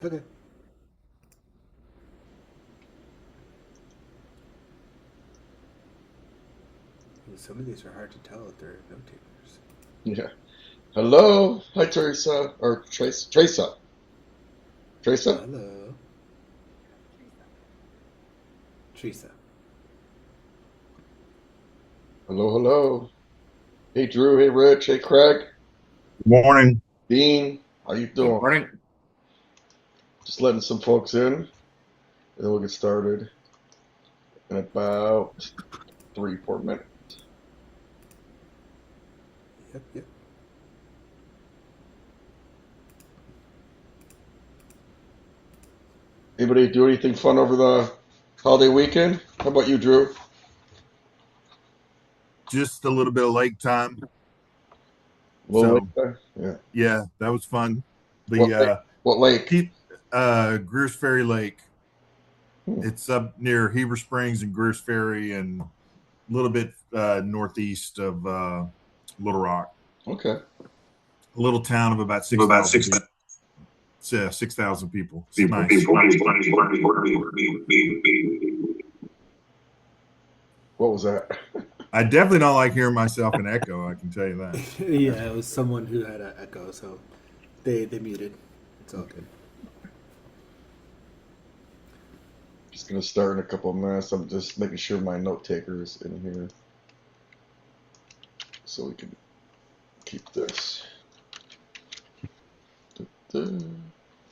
Okay. Some of these are hard to tell if they're note takers. Yeah. Hello. Hi, Teresa. Or Trace. Teresa. Teresa? Hello, Teresa. Hello, hello. Hey, Drew. Hey, Rich. Hey, Craig. Morning. Dean. How you Good doing? morning. Just letting some folks in, and then we'll get started in about 3, 4 minutes. Yep, yep. Anybody do anything fun over the holiday weekend? How about you, Drew? Just a little bit of lake time. Little lake So there? Yeah. yeah, that was fun. What The lake? What lake? keep Greers Ferry Lake. Hmm. It's up near Heber Springs and Greers Ferry, and a little bit northeast of Little Rock. Okay. A little town of about Of six about thousand six people. 6,000 people. It's people. nice. What was that? I definitely don't like hearing myself in echo. I can tell you that. Yeah, it was someone who had an echo, so they muted. It's all good. Just gonna start in a couple of minutes. I'm just making sure my note taker is in here so we can keep this.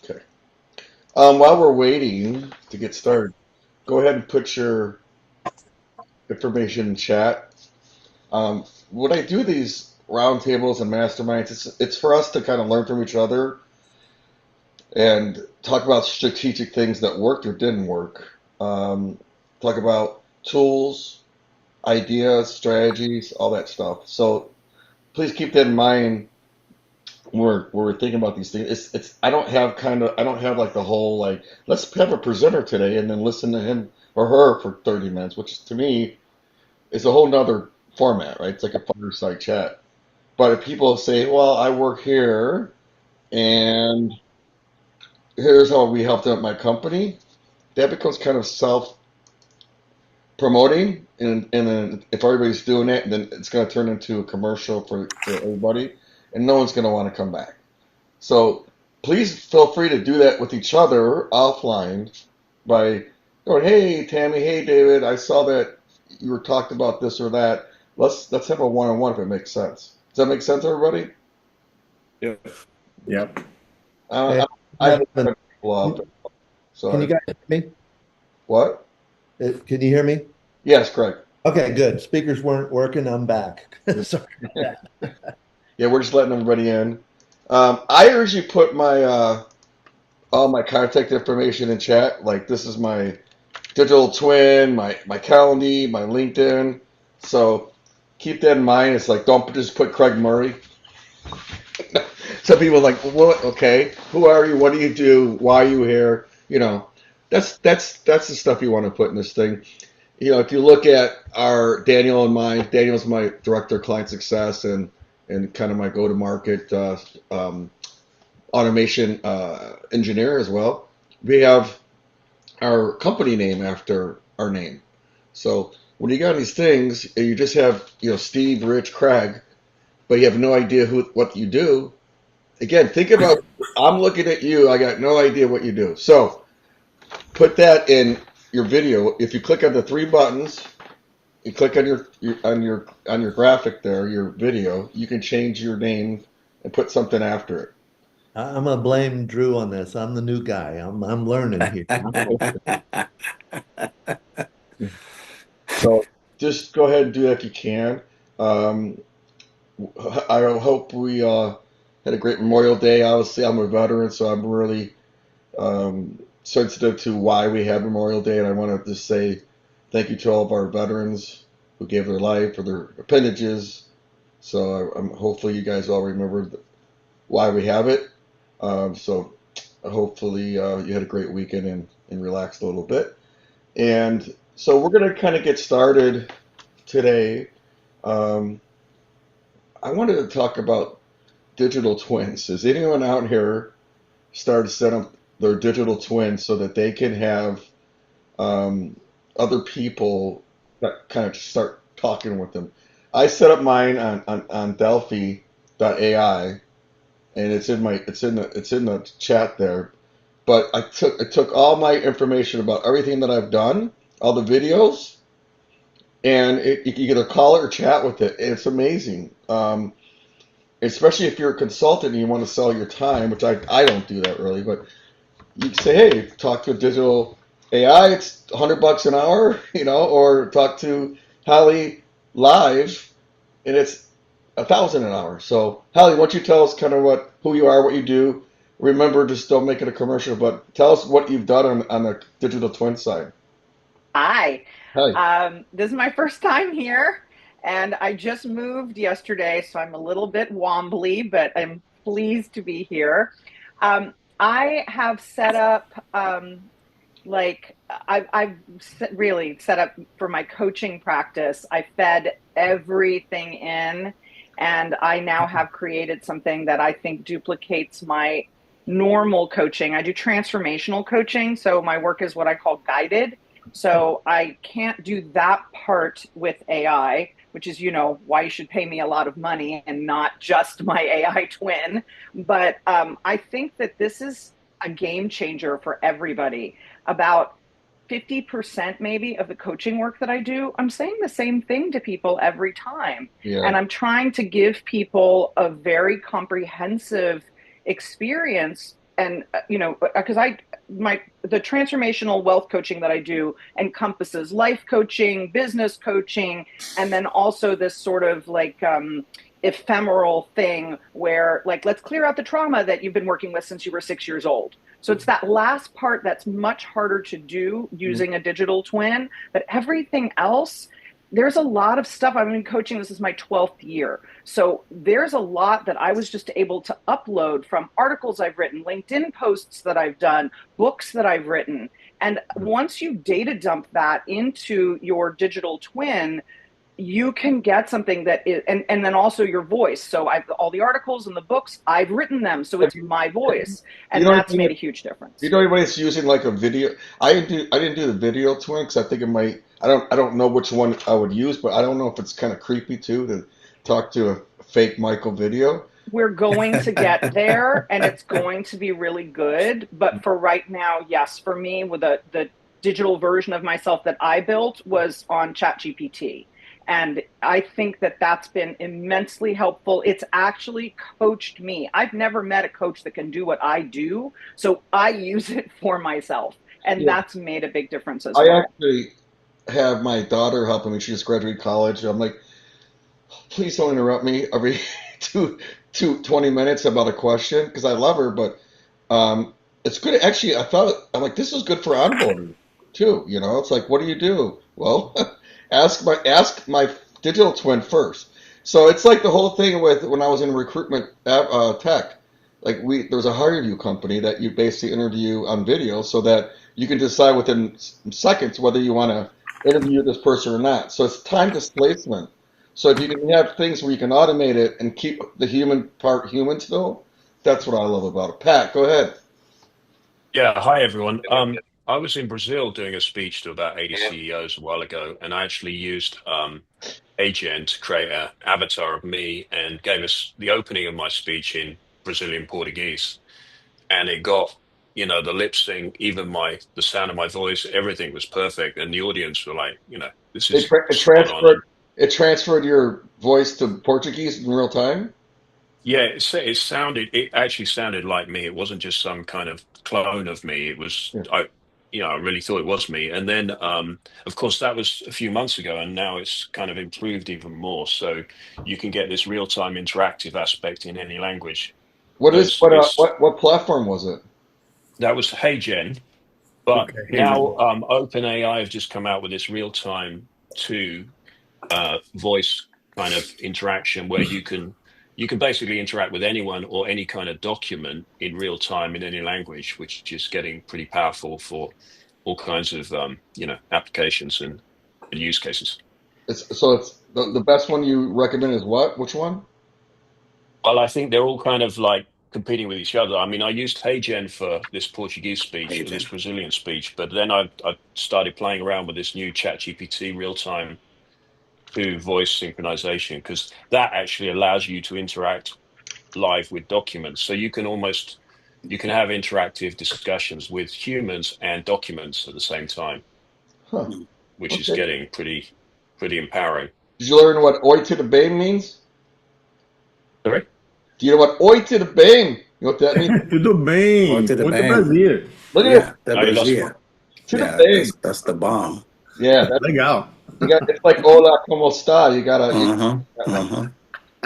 Okay. While we're waiting to get started, go ahead and put your information in chat. When I do these roundtables and masterminds, it's for us to kind of learn from each other and talk about strategic things that worked or didn't work. Talk about tools, ideas, strategies, all that stuff. So please keep that in mind when we're thinking about these things. It's I don't have like the whole like let's have a presenter today and then listen to him or her for 30 minutes, which to me is a whole nother format, right? It's like a fireside chat. But if people say, well, I work here and here's how we helped out my company, that becomes kind of self promoting. And then if everybody's doing it, then it's going to turn into a commercial for everybody. And no one's going to want to come back. So please feel free to do that with each other offline by going, hey, Tammy, hey, David, I saw that you were talked about this or that. Let's have a one-on-one if it makes sense. Does that make sense, everybody? Yep. Yep. Uh, Hey, I, I I'm hate having, cutting people off. can So you guys hear me? what? Can you hear me? Yes, correct. Okay, good. Speakers weren't working. I'm back. Sorry about that. Yeah, we're just letting everybody in. I usually put my all my contact information in chat. Like this is my digital twin, my Calendly, my LinkedIn. So keep that in mind. It's like don't just put Craig Murray. Some people are like, what? Okay, who are you? What do you do? Why are you here? That's the stuff you want to put in this thing. If you look at our Daniel and mine, Daniel's my director of client success and kind of my go-to-market automation engineer as well. We have our company name after our name. So when you got these things, and you just have Steve, Rich, Craig, but you have no idea what you do. Again, think about I'm looking at you. I got no idea what you do. So put that in your video. If you click on the three buttons, you click on your graphic there, your video. You can change your name and put something after it. I'm gonna blame Drew on this. I'm the new guy. I'm learning here. So just go ahead and do that if you can. Um, I hope we had a great Memorial Day. Obviously, I'm a veteran, so I'm really sensitive to why we have Memorial Day, and I want to just say thank you to all of our veterans who gave their life for their appendages. So hopefully you guys all remembered why we have it. So hopefully you had a great weekend and relaxed a little bit. And so we're going to kind of get started today. Um, I wanted to talk about digital twins. Has anyone out here started their digital twin so that they can have um, other people that kind of start talking with them. I set up mine on Delphi AI, and it's in the chat there. But I took all my information about everything that I've done, all the videos, and you can either call it or chat with it. It's amazing. Especially if you're a consultant and you want to sell your time, which I don't do that really, but you can say, hey, talk to a digital AI, it's $100 an hour, or talk to Holly live, and it's 1,000 an hour. So, Holly, why don't you tell us kind of who you are, what you do? Remember, just don't make it a commercial, but tell us what you've done on the digital twin side. Hi. Hi. This is my first time here, and I just moved yesterday, so I'm a little bit wobbly, but I'm pleased to be here. I have set up, I've really set up for my coaching practice. I fed everything in, and I now have created something that I think duplicates my normal coaching. I do transformational coaching, so my work is what I call guided. So I can't do that part with AI, which is, why you should pay me a lot of money and not just my AI twin. But I think that this is a game changer for everybody. About 50% maybe of the coaching work that I do, I'm saying the same thing to people every time. Yeah. And I'm trying to give people a very comprehensive experience. And, because the transformational wealth coaching that I do encompasses life coaching, business coaching, and then also this sort of ephemeral thing where let's clear out the trauma that you've been working with since you were 6 years old. So it's that last part that's much harder to do using a digital twin, but everything else, there's a lot of stuff. I've been coaching, this is my 12th year. So there's a lot that I was just able to upload from articles I've written, LinkedIn posts that I've done, books that I've written. And once you data dump that into your digital twin, you can get something that is, and then also your voice. So all the articles and the books, I've written them, so it's my voice, and that's made a huge difference. You know anybody's using like a video? I didn't do the video twin because I think it might. I don't know which one I would use, but I don't know if it's kind of creepy too to talk to a fake Michael video. We're going to get there, and it's going to be really good. But for right now, yes, for me, with the digital version of myself that I built was on ChatGPT. And I think that that's been immensely helpful. It's actually coached me. I've never met a coach that can do what I do. So I use it for myself. And that's made a big difference as well. I actually have my daughter helping me. She just graduated college. I'm like, please don't interrupt me every 20 minutes about a question because I love her, but it's good. Actually, I'm like, this is good for onboarding too. It's like, what do you do? Well, ask my digital twin first. So it's like the whole thing with when I was in recruitment tech. Like there's a hire you company that you basically interview on video so that you can decide within seconds whether you want to interview this person or not. So it's time displacement. So if you can have things where you can automate it and keep the human part human still, that's what I love about it. Pat, go ahead. Yeah, hi everyone. I was in Brazil doing a speech to about 80 CEOs a while ago, and I actually used Agent to create an avatar of me and gave us the opening of my speech in Brazilian Portuguese. And it got, the lip sync, even the sound of my voice, everything was perfect. And the audience were like, this It, is tra- it spot on. transferred your voice to Portuguese in real time. Yeah, it actually sounded like me. It wasn't just some kind of clone of me. It was, Yeah. I really thought it was me. And then, of course, that was a few months ago, and now it's kind of improved even more. So you can get this real-time interactive aspect in any language. What platform was it? That was HeyGen, but Okay. now OpenAI have just come out with this real-time to voice kind of interaction where you can basically interact with anyone or any kind of document in real time in any language, which is getting pretty powerful for all kinds of applications and use cases. It's the best one you recommend is what? Which one? Well, I think they're all kind of like competing with each other. I mean, I used HeyGen for this Portuguese speech, or this Brazilian speech, but then I started playing around with this new ChatGPT real-time to voice synchronization, because that actually allows you to interact live with documents. So you can have interactive discussions with humans and documents at the same time, Huh. which is Okay. getting pretty empowering. Did you learn what oi to the bem means? Sorry? Do you know what oi to the bem? You know what that means? Tudo bem. Muito Muito bem. prazer. Look at Yeah, it. that I lost Brazil. To the Yeah, bem. that's the bomb. Yeah, that's, Legal. it's like hola, como está? You gotta, Uh-huh. that one. Uh-huh.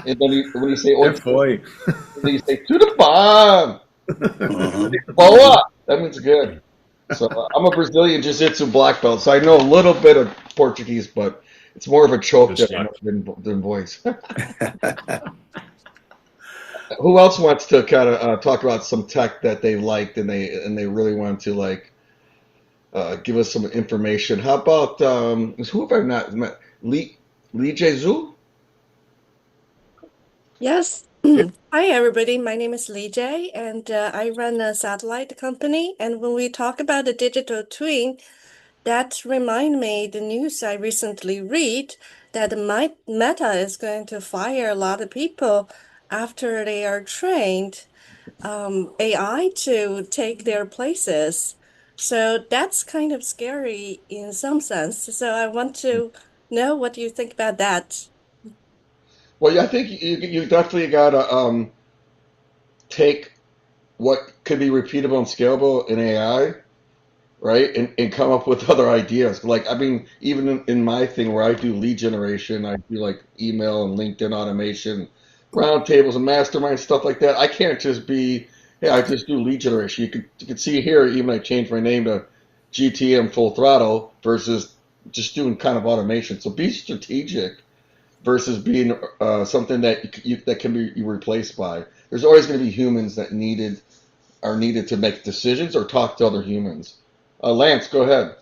And then when you say oi, Já foi. then you say to the bomb. Uh-huh. Boa. That means good. So I'm a Brazilian jiu-jitsu black belt, so I know a little bit of Portuguese, but it's more of a choke Good stuff. than voice. Who else wants to kind of talk about some tech that they liked and they really want to like give us some information? How about who have I not met? Lee Jesu? Yes. Hi, everybody. My name is Lee J, and I run a satellite company. And when we talk about a digital twin, that remind me the news I recently read that Meta is going to fire a lot of people after they are trained AI to take their places. So that's kind of scary in some sense. So I want to know what you think about that. Well, yeah, I think you definitely got to take what could be repeatable and scalable in AI, right? And come up with other ideas. Like, I mean, even in my thing where I do lead generation, I do like email and LinkedIn automation, roundtables and mastermind stuff like that. I can't just be, hey, I just do lead generation. You can see here, even I changed my name to GTM Full Throttle versus just doing kind of automation. So be strategic versus being something that can be replaced by. There's always going to be humans that are needed to make decisions or talk to other humans. Lance, go ahead.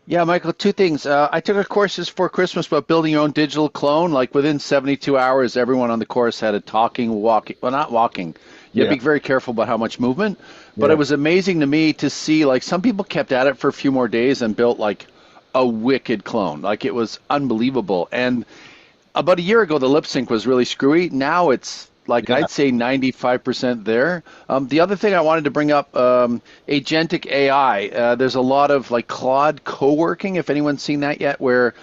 Yeah, Michael, two things. I took a course just for Christmas about building your own digital clone. Like within 72 hours, everyone on the course had a talking, walking, well, not walking. You have Yeah, to be very careful about how much movement. But yeah, it was amazing to me to see, like, some people kept at it for a few more days and built, like, a wicked clone. Like, it was unbelievable. And about a year ago, the lip sync was really screwy. Now it's like yeah. I'd say 95% there. The other thing I wanted to bring up, agentic AI. There's a lot of like Claude co-working, if anyone's seen that yet, where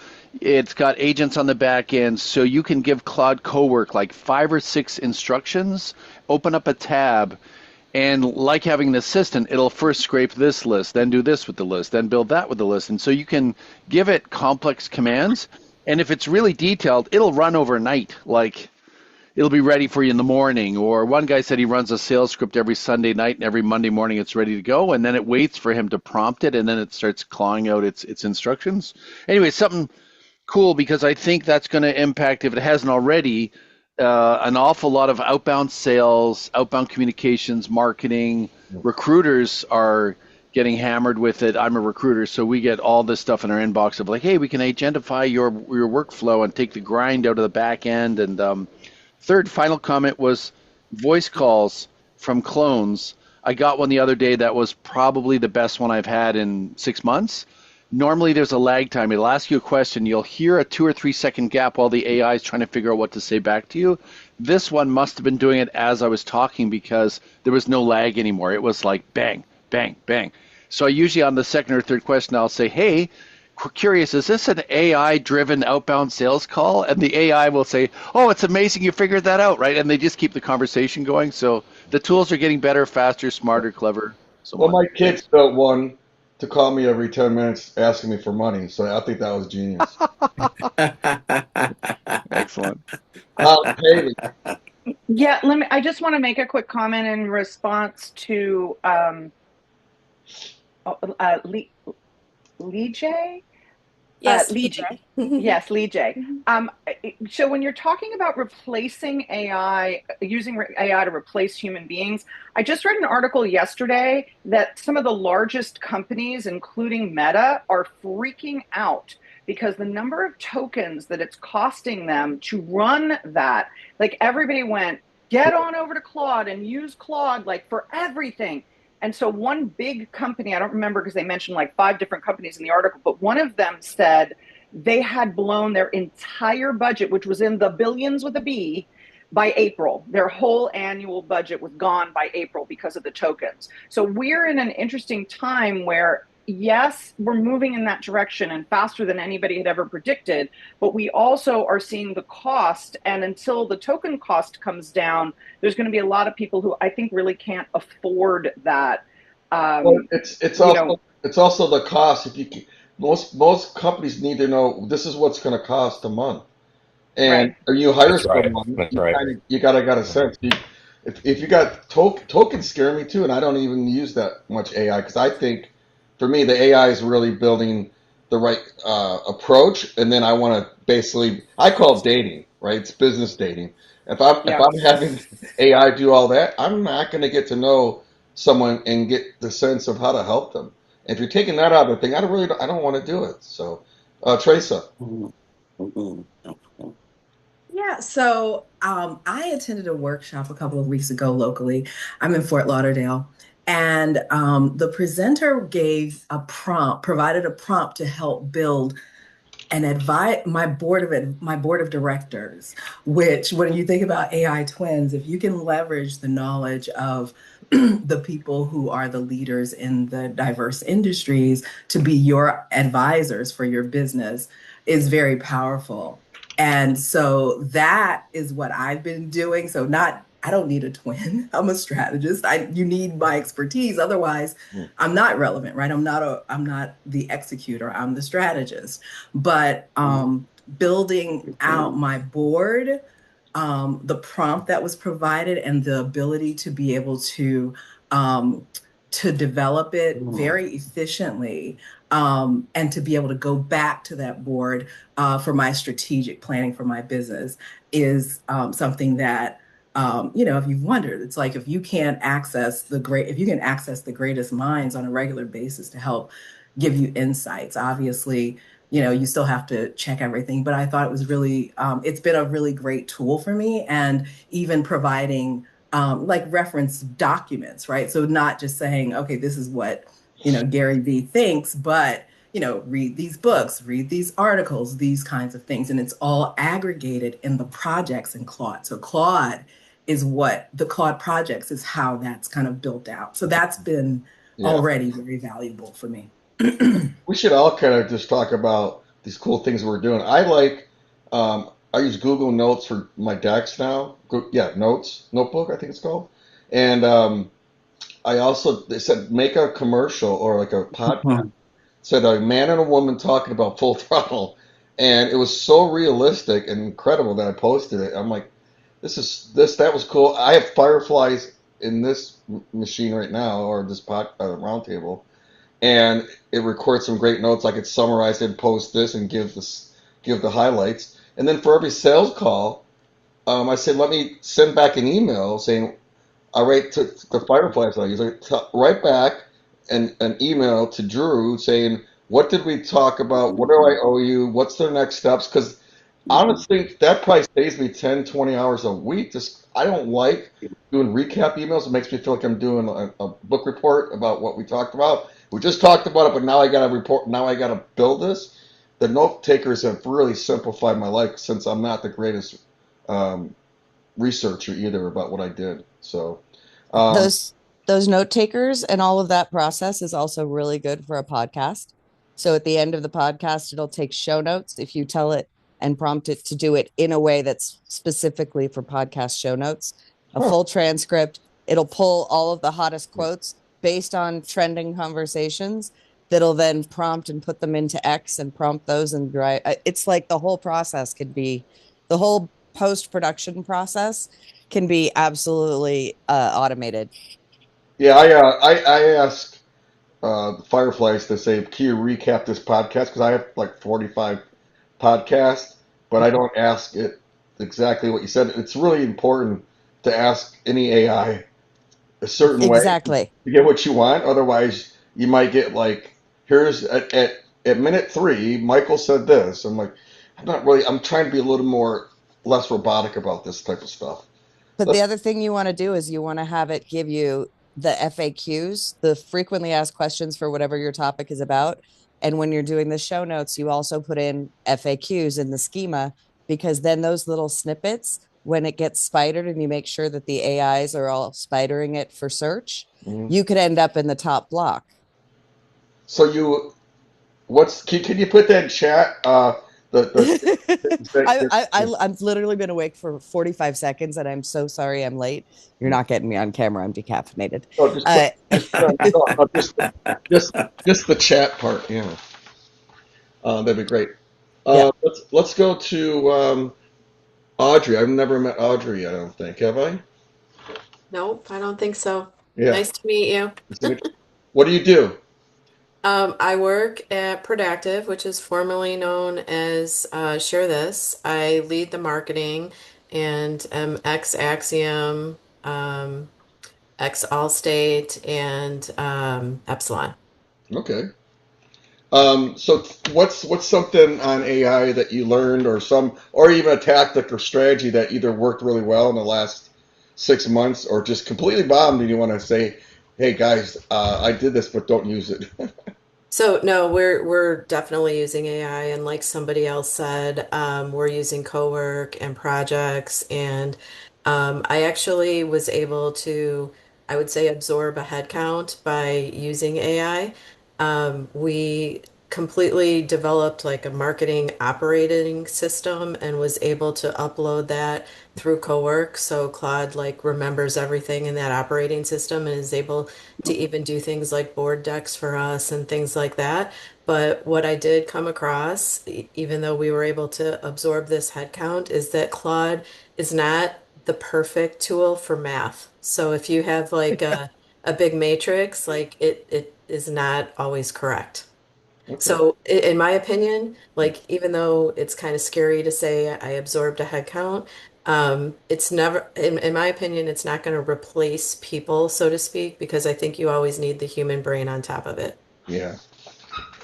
it's got agents on the back end, so you can give Claude co-work like 5 or 6 instructions, open up a tab, and like having an assistant, it'll first scrape this list, then do this with the list, then build that with the list. And so you can give it complex commands. And if it's really detailed, it'll run overnight. Like it'll be ready for you in the morning. Or one guy said he runs a sales script every Sunday night and every Monday morning it's ready to go. And then it waits for him to prompt it and then it starts clawing out its instructions. Anyway, something cool because I think that's going to impact, if it hasn't already, an awful lot of outbound sales, outbound communications, marketing. Recruiters are getting hammered with it. I'm a recruiter, so we get all this stuff in our inbox of like, hey, we can agentify your workflow and take the grind out of the back end. And third, final comment was voice calls from clones. I got one the other day that was probably the best one I've had in 6 months. Normally there's a lag time. It'll ask you a question. You'll hear a 2 or 3 second gap while the AI is trying to figure out what to say back to you. This one must have been doing it as I was talking because there was no lag anymore. It was like bang, bang, bang. So I usually on the second or third question, I'll say, hey, curious, is this an AI-driven outbound sales call? And the AI will say, oh, it's amazing you figured that out, right? And they just keep the conversation going. So the tools are getting better, faster, smarter, clever, so Well, on. my kids built one to call me every 10 minutes asking me for money, so I think that was genius. Excellent. Haley, Yeah, I just want to make a quick comment in response to Lee J. Yes, Lee PJ. J. Yes, Lee J. So when you're talking about replacing AI, using AI to replace human beings, I just read an article yesterday that some of the largest companies, including Meta, are freaking out because the number of tokens that it's costing them to run that, like everybody went, get on over to Claude and use Claude like for everything. And so one big company, I don't remember because they mentioned like 5 different companies in the article, but one of them said they had blown their entire budget, which was in the billions with a B, by April. Their whole annual budget was gone by April because of the tokens. So we're in an interesting time where, yes, we're moving in that direction and faster than anybody had ever predicted, but we also are seeing the cost. And until the token cost comes down, there's going to be a lot of people who I think really can't afford that. Well, it's You also know, it's also the cost. If most companies need to know this is what's going to cost a month. And right. when you hire That's right. someone, That's you right. kind of you gotta got a sense. If you got tokens scare me too, and I don't even use that much AI because I think for me the AI is really building the right approach, and then I want to basically I call it dating, right? It's business dating. If Yeah. I'm having AI do all that, I'm not going to get to know someone and get the sense of how to help them. If you're taking that out of the thing, I don't want to do it. So, Teresa. Yeah, so I attended a workshop a couple of weeks ago locally. I'm in Fort Lauderdale, and the presenter gave a prompt, provided a prompt to help build and advise my board of directors, which when you think about AI twins, if you can leverage the knowledge of the people who are the leaders in the diverse industries to be your advisors for your business is very powerful. And so that is what I've been doing. So not I don't need a twin. I'm a strategist. You need my expertise. Otherwise, I'm not relevant, right? I'm not the executor. I'm the strategist. But building out my board, the prompt that was provided, and the ability to be able um, to develop it very efficiently, and to be able to go back to that board for my strategic planning for my business is something that if you've wondered, it's like if you can't access if you can access the greatest minds on a regular basis to help give you insights, obviously, you still have to check everything. But I thought it was really, it's been a really great tool for me, and even providing like reference documents, right? So not just saying, okay, this is what, Gary Vee thinks, but read these books, read these articles, these kinds of things. And it's all aggregated in the projects in Claude. So Claude is what the Claude projects is how that's kind of built out. So that's been Yeah. already very valuable for me. We should all kind of just talk about these cool things we're doing. I use Google Notes for my decks now. Notes, Notebook, I think it's called. And they said make a commercial or like a podcast. Said a man and a woman talking about Full Throttle. And it was so realistic and incredible that I posted it. I'm like, that was cool. I have fireflies in this machine right now, or this roundtable, and it records some great notes. I could summarize it, post this, and give the highlights. And then for every sales call, I said, let me send back an email saying, I write to the Fireflies I use. Write back an email to Drew saying, what did we talk about? What do I owe you? What's the next steps? Because honestly, that probably saves me 10, 20 hours a week. I don't like doing recap emails. It makes me feel like I'm doing a book report about what we talked about. We just talked about it, but now I got to report. Now I got to build this. The note takers have really simplified my life since I'm not the greatest um, researcher either about what I did. So, um, Those note takers and all of that process is also really good for a podcast. So at the end of the podcast, it'll take show notes if you tell it and prompt it to do it in a way that's specifically for podcast show notes, a huh. full transcript. It'll pull all of the hottest quotes based on trending conversations that'll then prompt and put them into X and prompt those and drive. It's like the whole process could be the whole post production process can be absolutely automated. Yeah, I asked the Fireflies to say, can you recap this podcast? Because I have like 45 podcasts, but I don't ask it exactly what you said. It's really important to ask any AI a certain way Exactly. to get what you want. Otherwise, you might get like, here's at minute 3, Michael said this. I'm like, I'm not really, I'm trying to be a little more less robotic about this type of stuff. But the other thing you want to do is you want to have it give you the FAQs, the frequently asked questions for whatever your topic is about. And when you're doing the show notes, you also put in FAQs in the schema, because then those little snippets, when it gets spidered and you make sure that the AIs are all spidering it for search, you could end up in the top block. So can you put that in chat? I'm literally been awake for 45 seconds and I'm so sorry I'm late. You're not getting me on camera. I'm decaffeinated. Oh, just the chat part. Yeah, that'd be great. Yeah. Let's go to Audrey. I've never met Audrey. I don't think, have I? Nope, I don't think so. Yeah. Nice to meet you. What do you do? I work at Productive, which is formerly known as Share This. I lead the marketing and am ex Axiom, ex Allstate, and Epsilon. Okay. So what's something on AI that you learned, or even a tactic or strategy that either worked really well in the last 6 months, or just completely bombed, and you want to say, "Hey guys, I did this, but don't use it." So no, we're definitely using AI, and like somebody else said, we're using cowork and projects, and I actually was able to, I would say, absorb a headcount by using AI. We completely developed like a marketing operating system and was able to upload that through cowork. So Claude like remembers everything in that operating system and is able to even do things like board decks for us and things like that. But what I did come across, even though we were able to absorb this headcount, is that Claude is not the perfect tool for math. So if you have like a big matrix, like it is not always correct. Okay. So in my opinion, like even though it's kind of scary to say I absorbed a head count, it's never, in my opinion, it's not going to replace people, so to speak, because I think you always need the human brain on top of it. Yeah.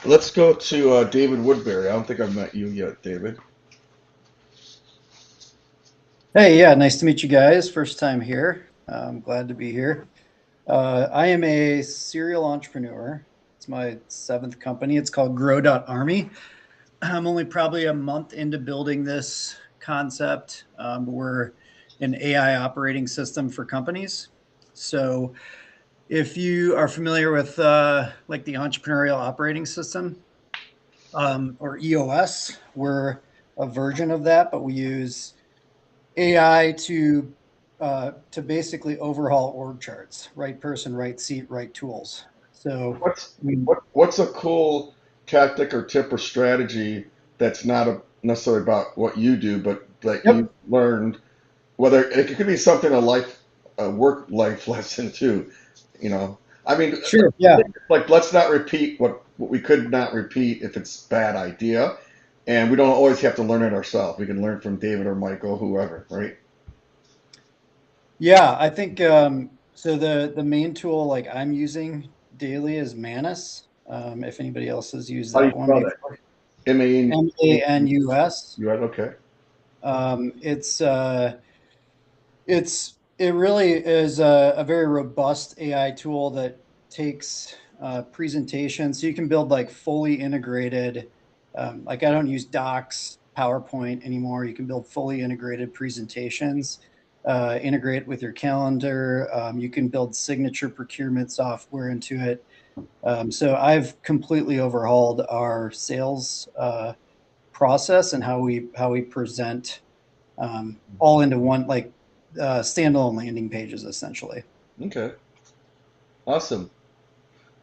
Let's go to David Woodbury. I don't think I've met you yet, David. Hey, yeah, nice to meet you guys. First time here. I'm glad to be here. I am a serial entrepreneur. It's my 7th company. It's called Grow.Army. I'm only probably a month into building this concept. We're an AI operating system for companies. So if you are familiar with like the entrepreneurial operating system, or EOS, we're a version of that, but we use AI to basically overhaul org charts, right person, right seat, right tools. So What's a cool tactic or tip or strategy that's not necessarily about what you do, but that you learned? Whether it could be something a work life lesson too. I mean, sure, yeah. Like let's not repeat what we could not repeat if it's bad idea, and we don't always have to learn it ourselves. We can learn from David or Michael, whoever, right? Yeah, I think so. The main tool like I'm using daily is Manus. If anybody else has used How do you that one spell that? before, Manus. You right? Okay. Um, it's uh, it really is a very robust AI tool that takes presentations. So you can build like fully integrated. Like I don't use Docs, PowerPoint anymore. You can build fully integrated presentations. Integrate with your calendar. You can build signature procurement software into it. So I've completely overhauled our sales process and how we present all into one, like standalone landing pages, essentially. Okay. Awesome.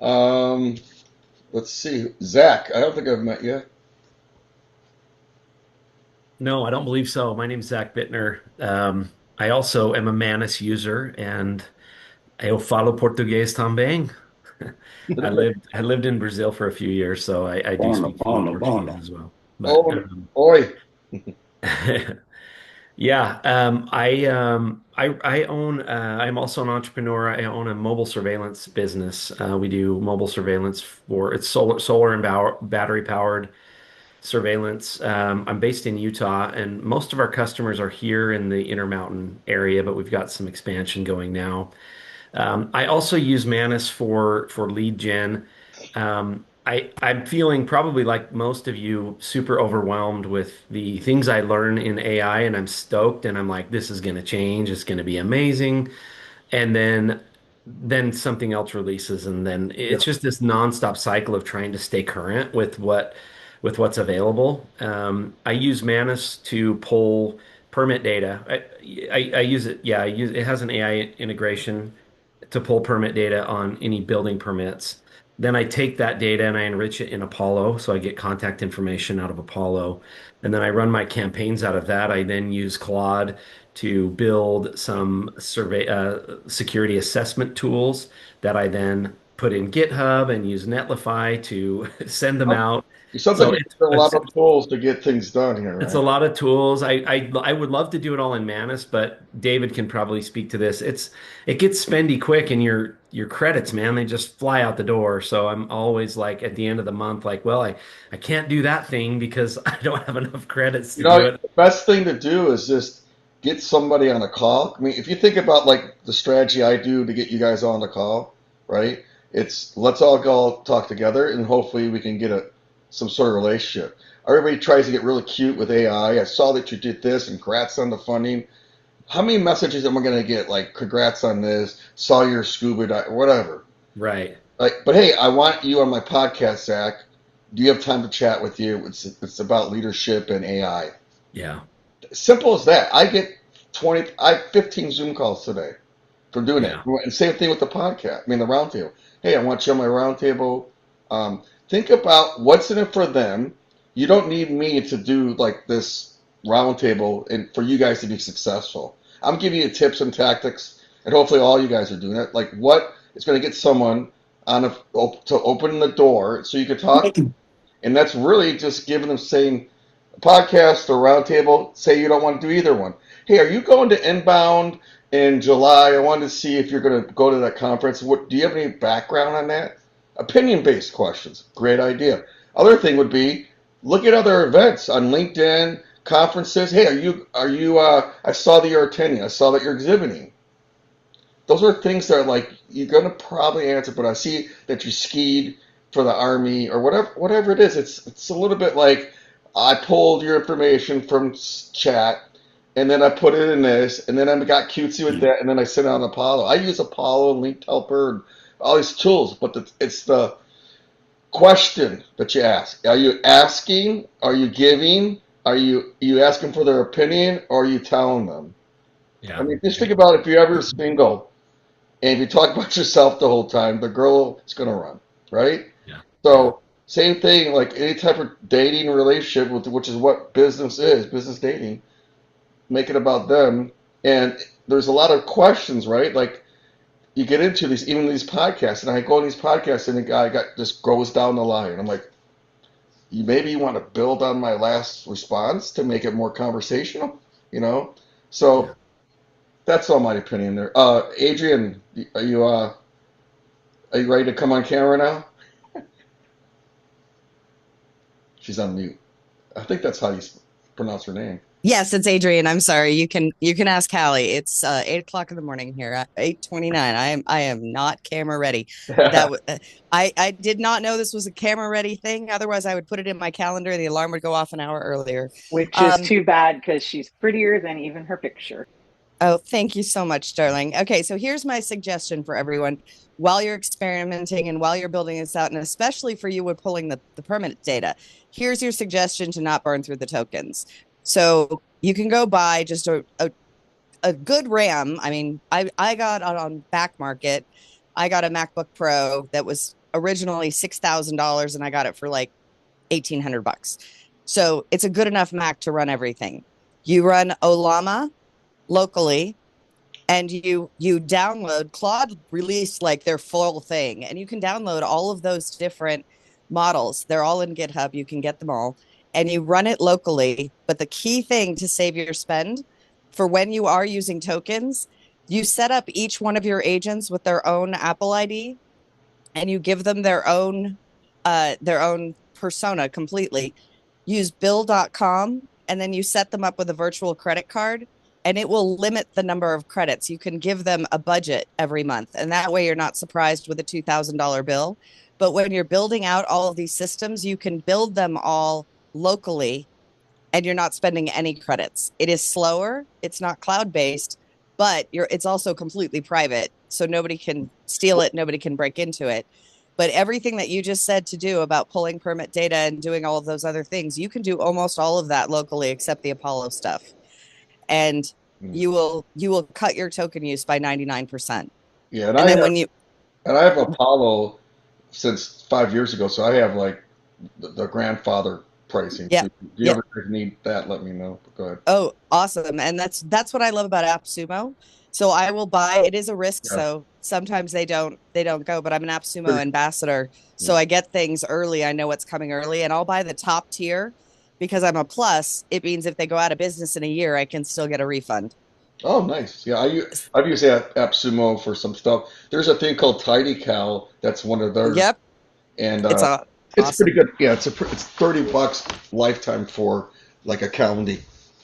Um, let's see, Zach. I don't think I've met you. No, I don't believe so. My name's Zach Bittner. I also am a Manus user, and eu falo português também. I lived in Brazil for a few years, so I do speak fluent Portuguese as well. But Oi. yeah, I own. I'm also an entrepreneur. I own a mobile surveillance business. We do mobile surveillance for it's solar and battery powered. surveillance. I'm based in Utah, and most of our customers are here in the Intermountain area, but we've got some expansion going now. I also use Manus for lead gen. I'm feeling probably like most of you, super overwhelmed with the things I learn in AI, and I'm stoked, and I'm like, this is going to change. It's going to be amazing. And then something else releases, and then Yeah. it's just this nonstop cycle of trying to stay current with what's available. I use Manus to pull permit data. I use it. Yeah, it has an AI integration to pull permit data on any building permits. Then I take that data and I enrich it in Apollo, so I get contact information out of Apollo. And then I run my campaigns out of that. I then use Claude to build some security assessment tools that I then put in GitHub and use Netlify to send them out. It sounds like So you use a lot of tools to get things done here, it's right? a lot of tools. I would love to do it all in Manus, but David can probably speak to this. It gets spendy quick, and your credits, man, they just fly out the door. So I'm always like at the end of the month, like, well, I can't do that thing because I don't have enough credits to do it. The best thing to do is just get somebody on a call. I mean, if you think about like the strategy I do to get you guys on the call, right? It's let's all go talk together, and hopefully we can get some sort of relationship. Everybody tries to get really cute with AI. I saw that you did this, and congrats on the funding. How many messages am I going to get? Like, congrats on this. Saw your scuba dive, whatever. Right. Like, but hey, I want you on my podcast, Zach. Do you have time to chat with you? It's about leadership and AI. Yeah. Simple as that. I have 15 Zoom calls today from doing it. Yeah. And same thing with the podcast. I mean, the roundtable. Hey, I want you on my roundtable. Think about what's in it for them. You don't need me to do like this roundtable and for you guys to be successful. I'm giving you tips and tactics, and hopefully all you guys are doing it. Like what is going to get someone to open the door so you can talk, and that's really just giving them saying podcast or roundtable. Say you don't want to do either one. Hey, are you going to Inbound in July? I wanted to see if you're going to go to that conference. What do you have any background on that? Opinion-based questions. Great idea. Other thing would be look at other events on LinkedIn, conferences. Hey, are you I saw that you're attending. I saw that you're exhibiting. Those are things that are like you're gonna probably answer, but I see that you skied for the Army or whatever it is. It's a little bit like I pulled your information from chat and then I put it in this and then I got cutesy with that and then I sent it on Apollo. I use Apollo, Linked Helper, and all these tools, but it's the question that you ask. Are you asking? Are you giving? Are you asking for their opinion or are you telling them? I Yeah. mean, just think about if you're ever single and if you talk about yourself the whole time, the girl is going to run, right? Yeah. So, same thing, like any type of dating relationship, which is what business is, business dating, make it about them. And there's a lot of questions, right? Like you get into even these podcasts, and I go on these podcasts, and the guy just goes down the line. I'm like, maybe you want to build on my last response to make it more conversational, you know? So that's all my opinion there. Adrian, are you ready to come on camera now? She's on mute. I think that's how you pronounce her name. Yes, it's Adrian. I'm sorry. You can ask Hallie. It's 8 o'clock in the morning here at 8:29. I am not camera ready. I did not know this was a camera ready thing. Otherwise, I would put it in my calendar. The alarm would go off an hour earlier. Which is too bad because she's prettier than even her picture. Oh, thank you so much, darling. Okay, so here's my suggestion for everyone while you're experimenting and while you're building this out, and especially for you with pulling the permit data. Here's your suggestion to not burn through the tokens. So you can go buy just a good RAM. I mean, I got on back market, I got a MacBook Pro that was originally $6,000 and I got it for like 1,800 bucks. So it's a good enough Mac to run everything. You run Olama locally and you download. Claude released like their full thing, and you can download all of those different models. They're all in GitHub. You can get them all and you run it locally. But the key thing to save your spend for when you are using tokens, you set up each one of your agents with their own Apple ID and you give them their own persona completely. use bill.com, and then you set them up with a virtual credit card, and it will limit the number of credits. You can give them a budget every month, and that way you're not surprised with a $2,000 bill. But when you're building out all of these systems, you can build them all locally and you're not spending any credits. It is slower, it's not cloud-based, but it's also completely private. So nobody can steal it, nobody can break into it. But everything that you just said to do about pulling permit data and doing all of those other things, you can do almost all of that locally except the Apollo stuff. And you will cut your token use by 99%. Yeah, And then when you I have Apollo since 5 years ago, so I have like the grandfather pricing. yeah, So if you yeah. ever need that, let me know. Go ahead. Oh, awesome. And that's what I love about AppSumo. So I will buy, it is a risk, Yeah. so sometimes they don't go, but I'm an AppSumo ambassador. So Yeah. I get things early. I know what's coming early, and I'll buy the top tier because I'm a plus. It means if they go out of business in a year, I can still get a refund. Oh, nice. Yeah, I've used AppSumo for some stuff. There's a thing called TidyCal. That's one of theirs, Yep. and It's it's pretty awesome. good. Yeah, it's $30 lifetime for like a county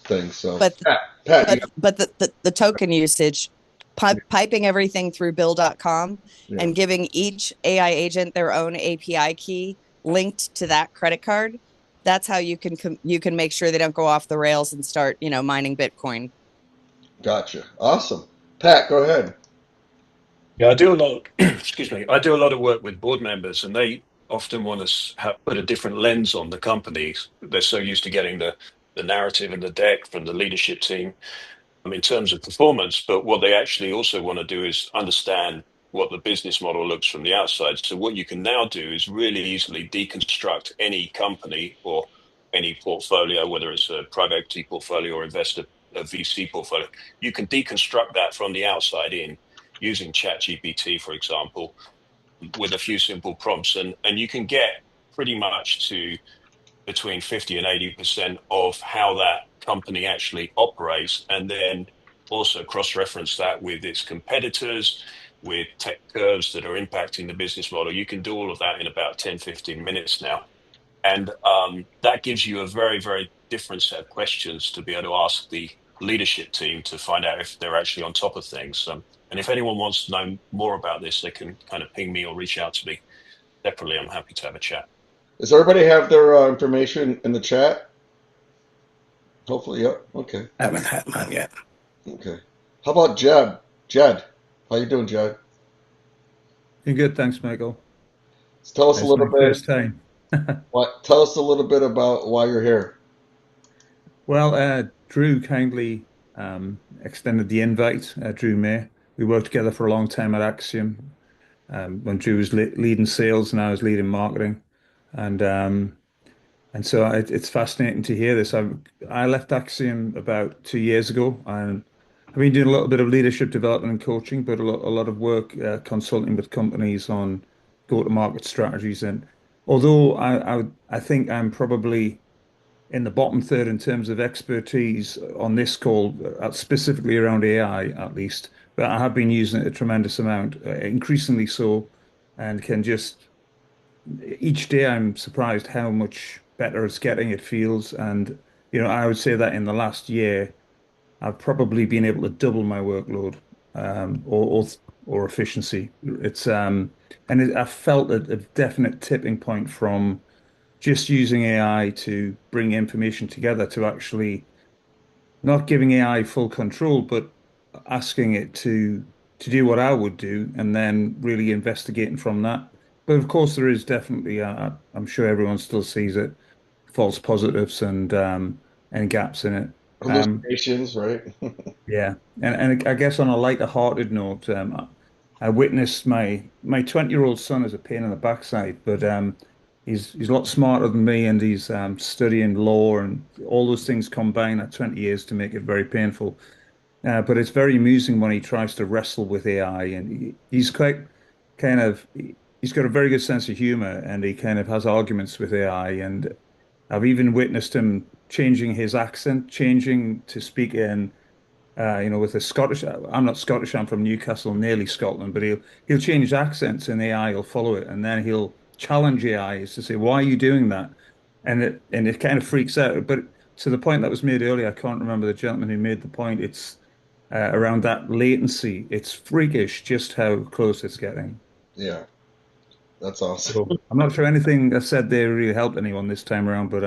thing. So But Pat, but the token usage, piping everything through bill.com yeah, and giving each AI agent their own API key linked to that credit card, that's how you can make sure they don't go off the rails and start, mining Bitcoin. gotcha. Awesome. Pat, go ahead. Yeah, I do a lot. Excuse me. I do a lot of work with board members, and they often want to put a different lens on the companies. They're so used to getting the narrative and the deck from the leadership team, in terms of performance. But what they actually also want to do is understand what the business model looks from the outside. So what you can now do is really easily deconstruct any company or any portfolio, whether it's a private equity portfolio or investor a VC portfolio. You can deconstruct that from the outside in using ChatGPT, for example, with a few simple prompts, and you can get pretty much to between 50 and 80% of how that company actually operates, and then also cross-reference that with its competitors, with tech curves that are impacting the business model. You can do all of that in about 10, 15 minutes now. And that gives you a very, very different set of questions to be able to ask the leadership team to find out if they're actually on top of things. And if anyone wants to know more about this, they can kind of ping me or reach out to me separately. I'm happy to have a chat. Does everybody have their information in the chat? Hopefully, yeah. Okay. I haven't had mine yet. Okay. How about Jed? Jed, how you doing, Jed? You're good, thanks, Michael. Tell us a It's little my bit. first time. Tell us a little bit about why you're here. Well, Drew kindly extended the invite. Drew May. We worked together for a long time at Axiom. When Drew was leading sales and I was leading marketing, and so it's fascinating to hear this. I left Axiom about 2 years ago, and I've been doing a little bit of leadership development and coaching, but a lot of work consulting with companies on go-to-market strategies. And although I think I'm probably in the bottom third in terms of expertise on this call, specifically around AI at least, but I have been using it a tremendous amount, increasingly so, and can just each day I'm surprised how much better it's getting. It feels, and I would say that in the last year, I've probably been able to double my workload, or efficiency. I felt a definite tipping point from just using AI to bring information together to actually not giving AI full control, but asking it to do what I would do and then really investigating from that. But of course, there is definitely, I'm sure everyone still sees it, false positives and gaps in it. Hallucinations, right? Yeah, and I guess on a lighter-hearted note, I witnessed my 20-year-old son is a pain in the backside, but he's a lot smarter than me, and he's studying law and all those things combine at 20 years to make it very painful. But it's very amusing when he tries to wrestle with AI, and he's quite kind of he's got a very good sense of humor, and he kind of has arguments with AI, and I've even witnessed him changing his accent, changing to speak in with a Scottish. I'm not Scottish. I'm from Newcastle, nearly Scotland. But he'll change accents, and AI will follow it, and then he'll challenge AI to say, "Why are you doing that?" and it kind of freaks out. But to the point that was made earlier, I can't remember the gentleman who made the point. It's around that latency. It's freakish just how close it's getting. Yeah, that's awesome. So I'm not sure anything I said there really helped anyone this time around, but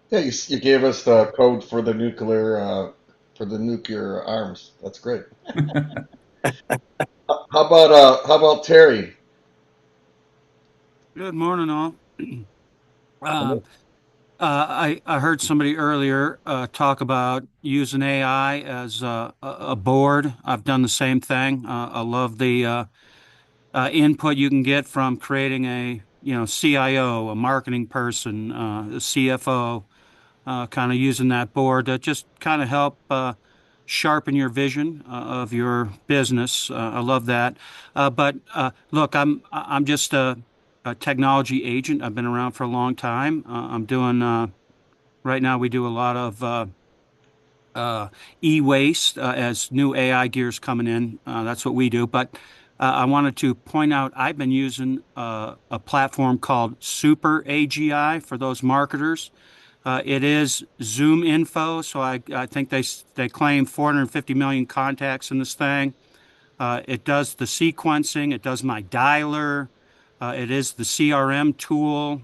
Yeah, you gave us the code for the nuclear arms. That's great. How about Terry? Good morning, all. Um, I heard somebody earlier talk about using AI as a board. I've done the same thing. I love the input you can get from creating a CIO, a marketing person, a CFO, kind of using that board to just kind of help sharpen your vision of your business. I love that. But look, I'm just a technology agent. I've been around for a long time. I'm doing right now. We do a lot of e-waste as new AI gears coming in. That's what we do. But I wanted to point out I've been using a platform called Super AGI for those marketers. It is Zoom info, so I think they claim 450 million contacts in this thing. It does the sequencing. It does my dialer. It is the CRM tool.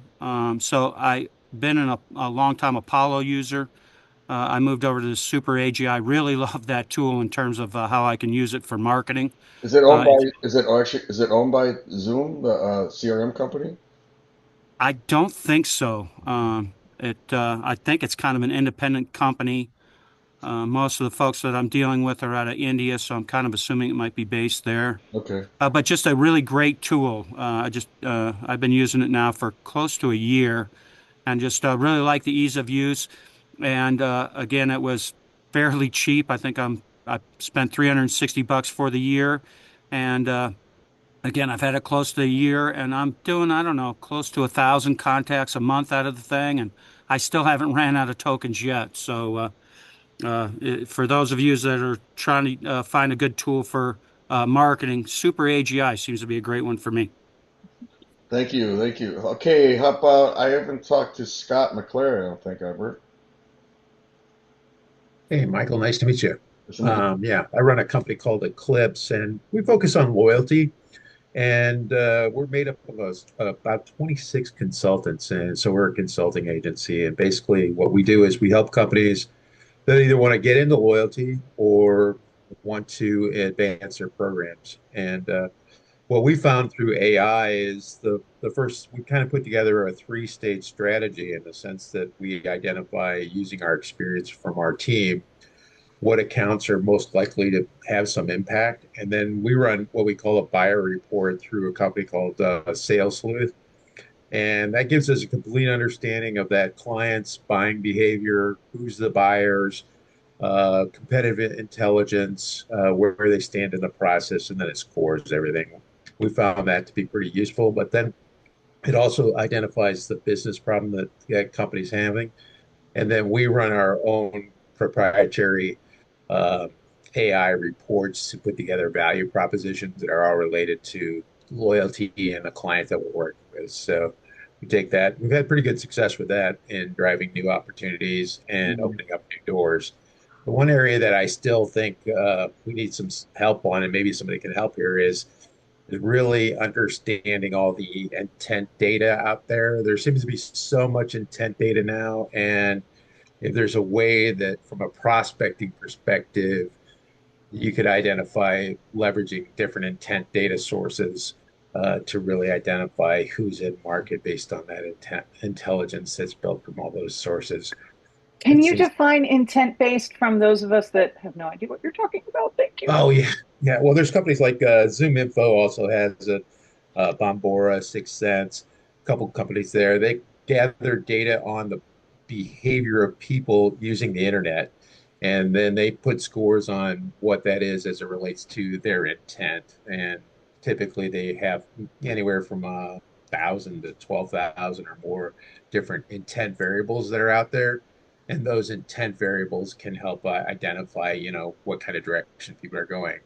So I've been a long time Apollo user. I moved over to the Super AGI. Really love that tool in terms of how I can use it for marketing. Is it owned by? It's Is it owned by Zoom, the CRM company? I don't think so. I think it's kind of an independent company. Most of the folks that I'm dealing with are out of India, so I'm kind of assuming it might be based there. Okay. But just a really great tool. I've been using it now for close to a year, and just really like the ease of use. And again, it was fairly cheap. I spent $360 for the year, and again, I've had it close to a year, and I'm doing, I don't know, close to 1,000 contacts a month out of the thing, and I still haven't ran out of tokens yet. So, for those of you that are trying to find a good tool for marketing, Super AGI seems to be a great one for me. Thank you, thank you. Okay, how about I haven't talked to Scott McClary, I don't think ever. Hey, Michael, nice to meet you. Nice to meet you. Yeah, I run a company called Eclipse, and we focus on loyalty. And we're made up of about 26 consultants. And so we're a consulting agency. And basically, what we do is we help companies that either want to get into loyalty or want to advance their programs. And what we found through AI is the first, we kind of put together a three-stage strategy in the sense that we identify using our experience from our team what accounts are most likely to have some impact. And then we run what we call a buyer report through a company called Sales Sleuth. And that gives us a complete understanding of that client's buying behavior, who's the buyers, competitive intelligence, where they stand in the process, and then it scores everything. We found that to be pretty useful. But then it also identifies the business problem that that company's having. And then we run our own proprietary uh, AI reports to put together value propositions that are all related to loyalty and the client that we're working with. So we take that. We've had pretty good success with that in driving new opportunities and opening up new doors. The one area that I still think we need some help on, and maybe somebody can help here, is really understanding all the intent data out there. There seems to be so much intent data now, and if there's a way that from a prospecting perspective, you could identify leveraging different intent data sources to really identify who's in market based on that intent intelligence that's built from all those sources. Can It you seems, define intent based from those of us that have no idea what you're talking about? Thank you. oh yeah, yeah. Well, there's companies like Zoom Info also has it, Bombora, Sixth Sense, a couple companies there. They gather data on the behavior of people using the internet, and then they put scores on what that is as it relates to their intent. And typically, they have anywhere from 1,000 to 12,000 or more different intent variables that are out there. And those intent variables can help identify, what kind of direction people are going.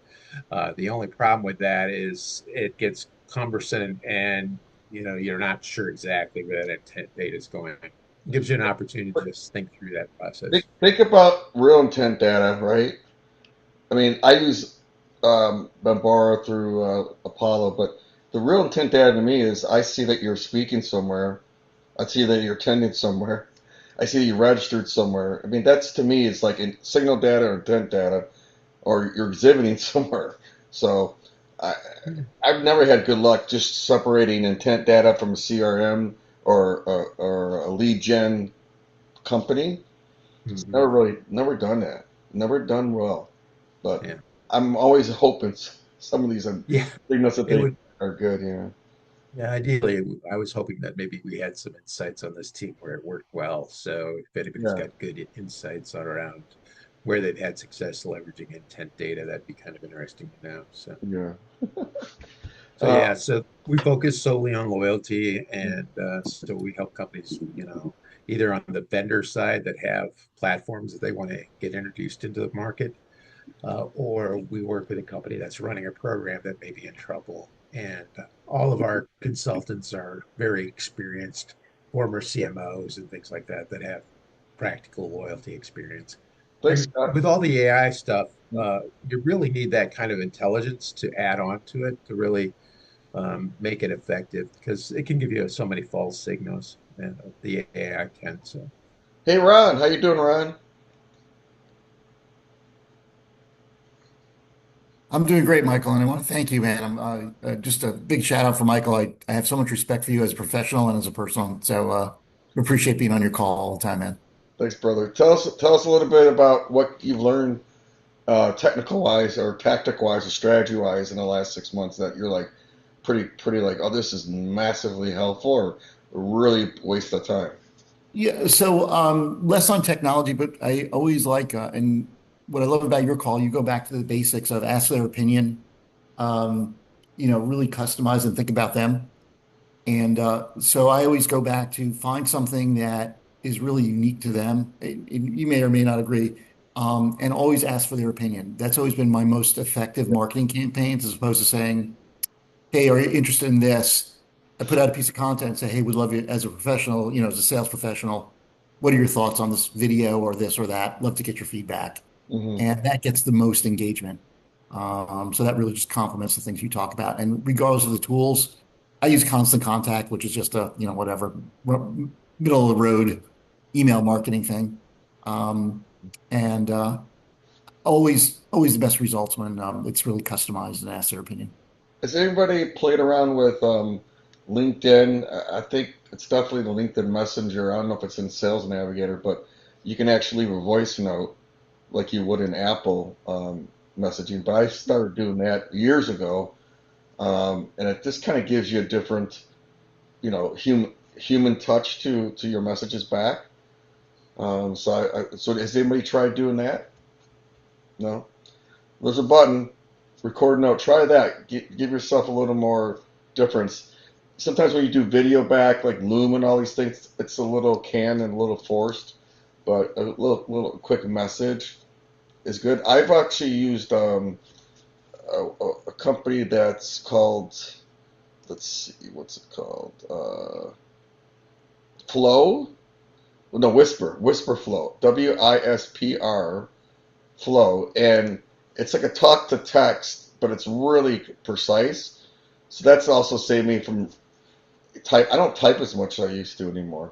The only problem with that is it gets cumbersome and you're not sure exactly where that intent data is going. gives you an opportunity to just think through that Think, process. think about real intent data, right? I mean, I use Bambara through Apollo, but the real intent data to me is I see that you're speaking somewhere. I see that you're attending somewhere. I see that you registered somewhere. I mean, that's to me, it's like signal data or intent data, or you're exhibiting somewhere. So I, I've never had good luck just separating intent data from a CRM or a lead gen company. It's Mm-hmm. never done that. Never done well. But Yeah. I'm always hoping some of these Yeah. signals that It they would. are good. Yeah. Yeah, ideally, I was hoping that maybe we had some insights on this team where it worked well. So if anybody's Yeah. got good insights around where they've had success leveraging intent data, that'd be kind of interesting to know. So, Yeah. so yeah, so we focus solely on loyalty, and so we help companies, either on the vendor side that have platforms that they want to get introduced into the market, or we work with a company that's running a program that may be in trouble. And all of our consultants are very experienced former CMOs and things like that that have practical loyalty experience. Thanks, And Scott. with all the AI stuff, you really need that kind of intelligence to add on to it to really make it effective because it can give you so many false signals. The AI can. So Hey, Ron. How you doing, Ron? I'm doing great, Michael, and I want to thank you, man. I'm just a big shout out for Michael. I have so much respect for you as a professional and as a person. So appreciate being on your call all the time, man. Thanks, brother. Tell us a little bit about what you've learned, technical wise or tactic wise or strategy wise in the last 6 months that you're like pretty like, oh, this is massively helpful or really waste of time. Yeah. So less on technology, but I always like and what I love about your call, you go back to the basics of ask their opinion, um, really customize and think about them. And so I always go back to find something that is really unique to them. You may or may not agree, and always ask for their opinion. That's always been my most effective marketing campaigns, as opposed to saying, "Hey, are you interested in this?" I put out a piece of content and say, "Hey, we'd love you as a professional, as a sales professional. What are your thoughts on this video or this or that? Love to get your feedback." Hmm. And that gets the most engagement. So that really just complements the things you talk about. And regardless of the tools, I use Constant Contact, which is just a, whatever, middle of the road email marketing thing. Um, and always the best results when it's really customized and ask their opinion. Has anybody played around with LinkedIn? I think it's definitely the LinkedIn Messenger. I don't know if it's in Sales Navigator, but you can actually leave a voice note like you would in Apple messaging. But I started doing that years ago, and it just kind of gives you a different, human touch to your messages back. So has anybody tried doing that? No. There's a button, record note. Try that. Give yourself a little more difference. Sometimes when you do video back, like Loom and all these things, it's a little canned and a little forced, but a little quick message is good. I've actually used a company that's called, let's see, what's it called? Flow? No, Whisper Flow. WISPR Flow, and it's like a talk to text, but it's really precise. So that's also saved me from type. I don't type as much as I used to anymore.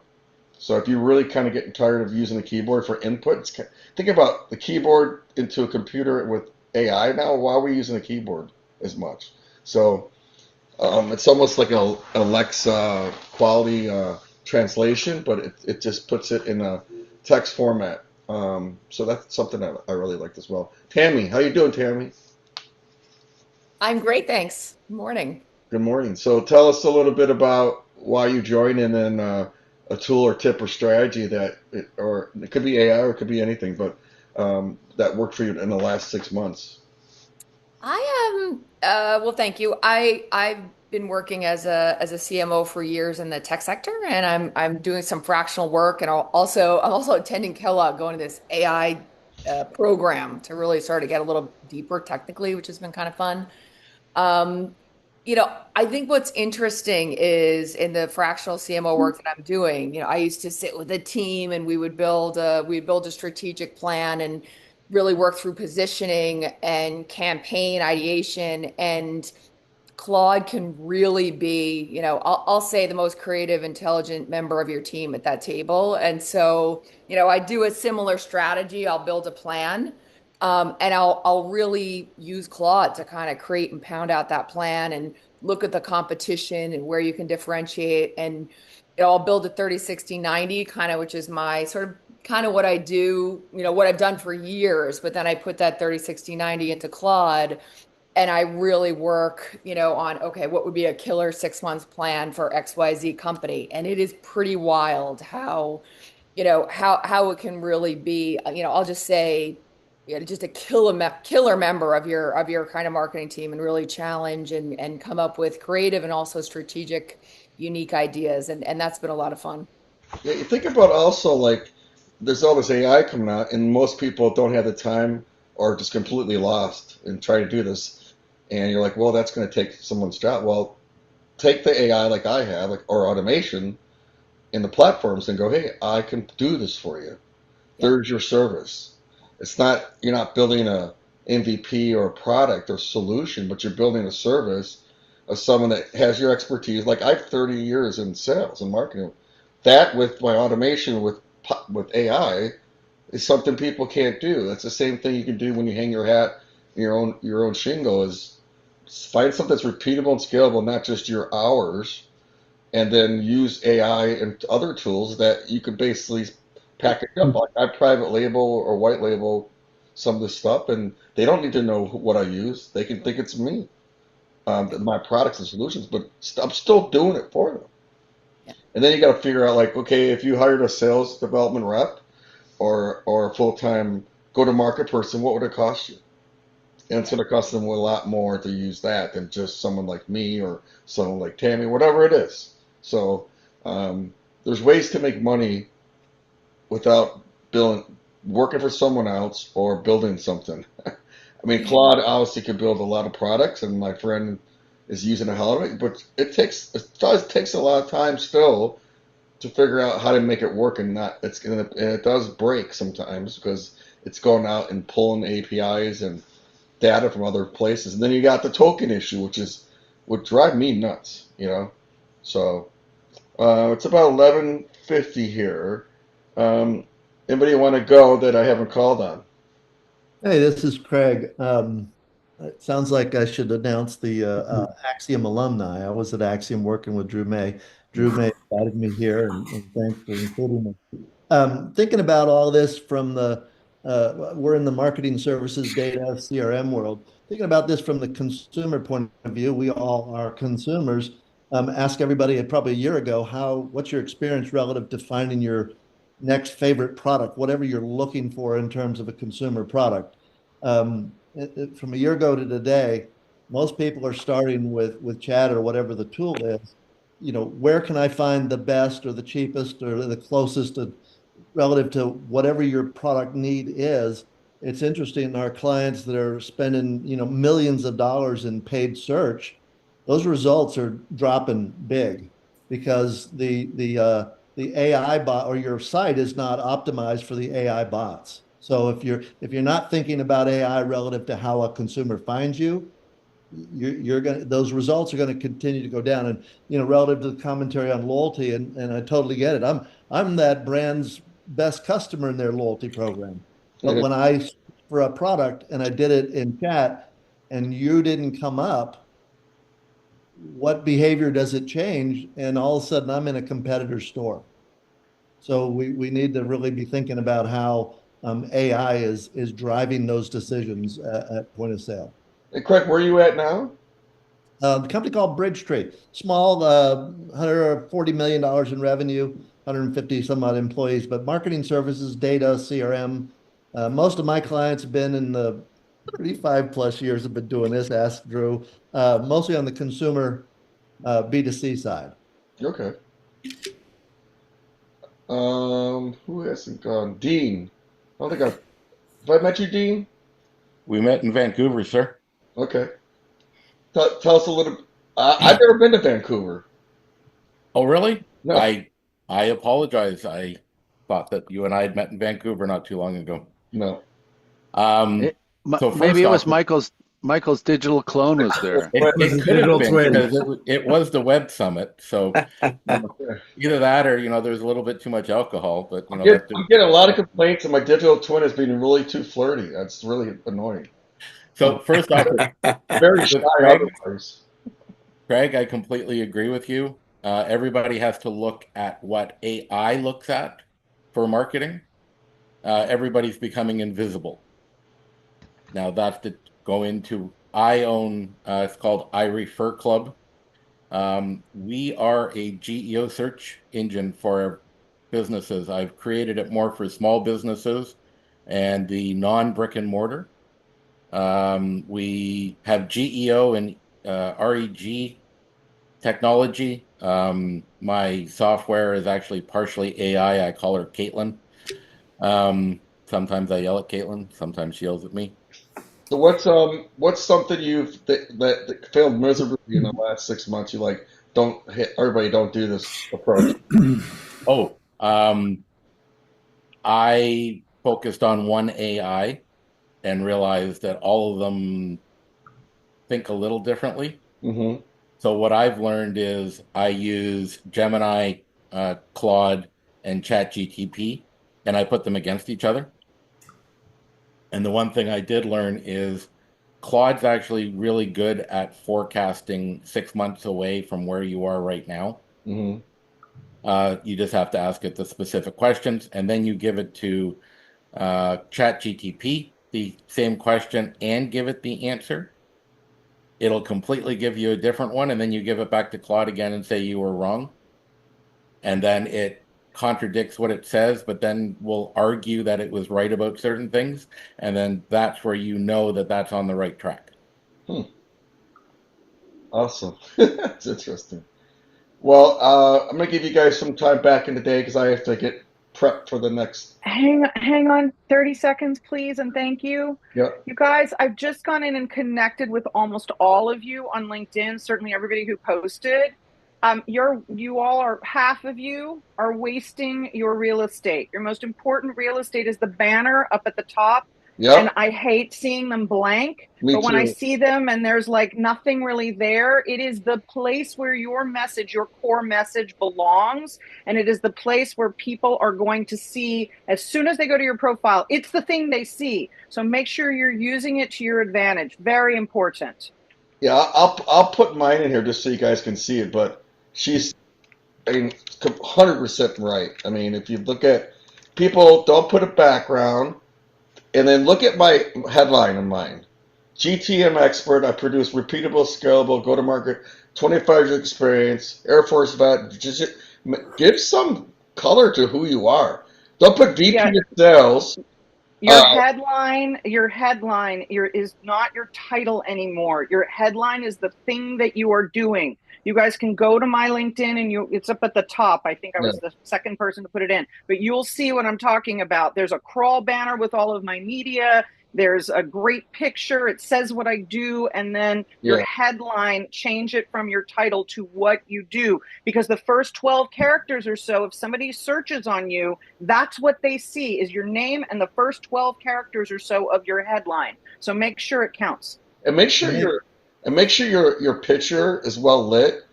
So if you're really kind of getting tired of using the keyboard for input, think about the keyboard into a computer with AI now. Why are we using the keyboard as much? So it's almost like a Alexa quality translation, but it just puts it in a text format. So that's something that I really liked as well. Tammy, how you doing, Tammy? I'm great, thanks. Morning. Good morning. So tell us a little bit about why you joined, and then a tool or tip or strategy or it could be AI or it could be anything, but that worked for you in the last 6 months. I am well, thank you. I've been working as a CMO for years in the tech sector, and I'm doing some fractional work, and I'm also attending Kellogg, going to this AI program to really start to get a little deeper technically, which has been kind of fun. Um, I think what's interesting is in the fractional CMO work that I'm doing, I used to sit with a team and we'd build a strategic plan and really work through positioning and campaign ideation. And Claude can really be, I'll say the most creative, intelligent member of your team at that table. And so, I do a similar strategy. I'll build a plan, and I'll really use Claude to kind of create and pound out that plan and look at the competition and where you can differentiate. And I'll build a 30, 60, 90 kind of, which is my sort of kind of what I do, what I've done for years. But then I put that 30, 60, 90 into Claude and I really work, on, okay, what would be a killer 6 month plan for XYZ company? And it is pretty wild how it can really be, I'll just say, just a killer member of your kind of marketing team and really challenge and come up with creative and also strategic, unique ideas. And that's been a lot of fun. Yeah, you think about also like there's all this AI coming out, and most people don't have the time or just completely lost and try to do this. And you're like, well, that's going to take someone's job. Well, take the AI like I have, like or automation in the platforms, and go, hey, I can do this for you. There's your service. It's not you're not building a MVP or a product or solution, but you're building a service of someone that has your expertise. Like I have 30 years in sales and marketing. That with my automation with AI is something people can't do. That's the same thing you can do when you hang your hat in your own shingle is find something that's repeatable and scalable, not just your hours, and then use AI and other tools that you could basically package up. Like I private label or white label some of this stuff, and they don't need to know what I use. They can think it's me, my products and solutions, but I'm still doing it for them. And then you got to figure out like, okay, if you hired a sales development rep or a full-time go-to-market person, what would it cost you? And it's going to cost them a lot more to use that than just someone like me or someone like Tammy, whatever it is. So there's ways to make money without working for someone else or building something. I mean, Claude obviously could build a lot of products, and my friend is using a hell of it, but it takes a lot of time still to figure out how to make it work and it does break sometimes because it's going out and pulling APIs and data from other places. And then you got the token issue, which would drive me nuts. So it's about 11:50 here. Anybody want to go that I haven't called on? Hey, this is Craig. It sounds like I should announce the Axiom alumni. I was at Axiom working with Drew May. Drew May invited me here, and thanks for including me. Thinking about all this from we're in the marketing services data CRM world. Thinking about this from the consumer point of view, we all are consumers. Ask everybody probably a year ago, what's your experience relative to finding your next favorite product, whatever you're looking for in terms of a consumer product. From a year ago to today, most people are starting with chat or whatever the tool is. Where can I find the best or the cheapest or the closest relative to whatever your product need is? It's interesting, our clients that are spending, millions of dollars in paid search, those results are dropping big because the AI bot or your site is not optimized for the AI bots. So if you're not thinking about AI relative to how a consumer finds you, those results are going to continue to go down. And relative to the commentary on loyalty, and I totally get it. I'm that brand's best customer in their loyalty program. But when I for a product and I did it in chat and you didn't come up, what behavior does it change? And all of a sudden I'm in a competitor store. So we need to really be thinking about how AI is driving those decisions at point of sale. Hey, Craig, where are you at now? The company called Bridgetree, small, $140 million in revenue, 150 some odd employees, but marketing services, data, CRM. Most of my clients have been in the 35 plus years have been doing this, ask Drew, mostly on the consumer B2C side. Okay. Who hasn't gone? Dean. I don't think have I met you, Dean? We met in Vancouver, sir. Okay. Tell us a little. I've never been to Vancouver. Oh, really? No. I apologize. I thought that you and I had met in Vancouver not too long ago. No. So Maybe first it off, was Michael's digital clone was there. it could have been because it was the Web Summit. So either that or there was a little bit too much alcohol. But I'm getting a lot of complaints that my digital twin has been really too flirty. That's really annoying. So first off, very shy otherwise. Craig, I completely agree with you. Everybody has to look at what AI looks at for marketing. Everybody's becoming invisible. Now that's to go into, I own, it's called I Refer Club. We are a GEO search engine for businesses. I've created it more for small businesses and the non-brick and mortar. We have GEO and REG technology. My software is actually partially AI. I call her Caitlin. Sometimes I yell at Caitlin. Sometimes she yells at me. So what's something that failed miserably in the last 6 months? You like don't hit everybody. Don't do this approach. I focused on one AI and realized that all of them think a little differently. Mm-hmm. So what I've learned is I use Gemini, Claude, and ChatGPT, and I put them against each other. And the one thing I did learn is Claude's actually really good at forecasting 6 months away from where you are right now. Mm-hmm. You just have to ask it the specific questions, and then you give it to ChatGPT the same question and give it the answer. It'll completely give you a different one, and then you give it back to Claude again and say you were wrong. And then it contradicts what it says, but then will argue that it was right about certain things. And then that's where you know that that's on the right track. Awesome. That's interesting. Well, I'm going to give you guys some time back in the day because I have to get prepped for the next. Hang on 30 seconds, please, and thank you. Yep. You guys, I've just gone in and connected with almost all of you on LinkedIn, certainly everybody who posted. Half of you are wasting your real estate. Your most important real estate is the banner up at the top. Yep. And I hate seeing them blank. Me when I too. see them and there's like nothing really there, it is the place where your message, your core message belongs. And it is the place where people are going to see as soon as they go to your profile. It's the thing they see. So make sure you're using it to your advantage. Very important. Yeah, I'll put mine in here just so you guys can see it. But she's, 100% right. I mean, if you look at people, don't put a background, and then look at my headline in mine. GTM expert. I produce repeatable, scalable, go-to-market, 25 years experience, Air Force vet. Just give some color to who you are. Don't put VP of sales. Your headline is not your title anymore. Your headline is the thing that you are doing. You guys can go to my LinkedIn and it's up at the top. I think I was the second person to put it in, but you'll see what I'm talking about. There's a crawl banner with all of my media. There's a great picture. It says what I do. And then your headline, change it from your title to what you do. Because the first 12 characters or so, if somebody searches on you, that's what they see is your name and the first 12 characters or so of your headline. So make sure it counts. And make sure your picture is well lit.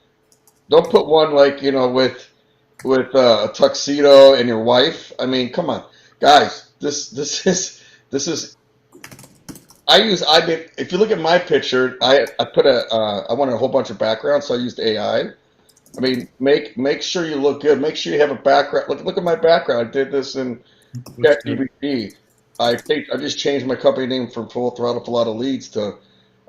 Don't put one like, with a tuxedo and your wife. I mean, come on. Guys, this is if you look at my picture, I wanted a whole bunch of backgrounds, so I used AI. I mean, make sure you look good. Make sure you have a background. Look at my background. I did this in ChatGPT. I just changed my company name from Full Throttle Falato Leads to,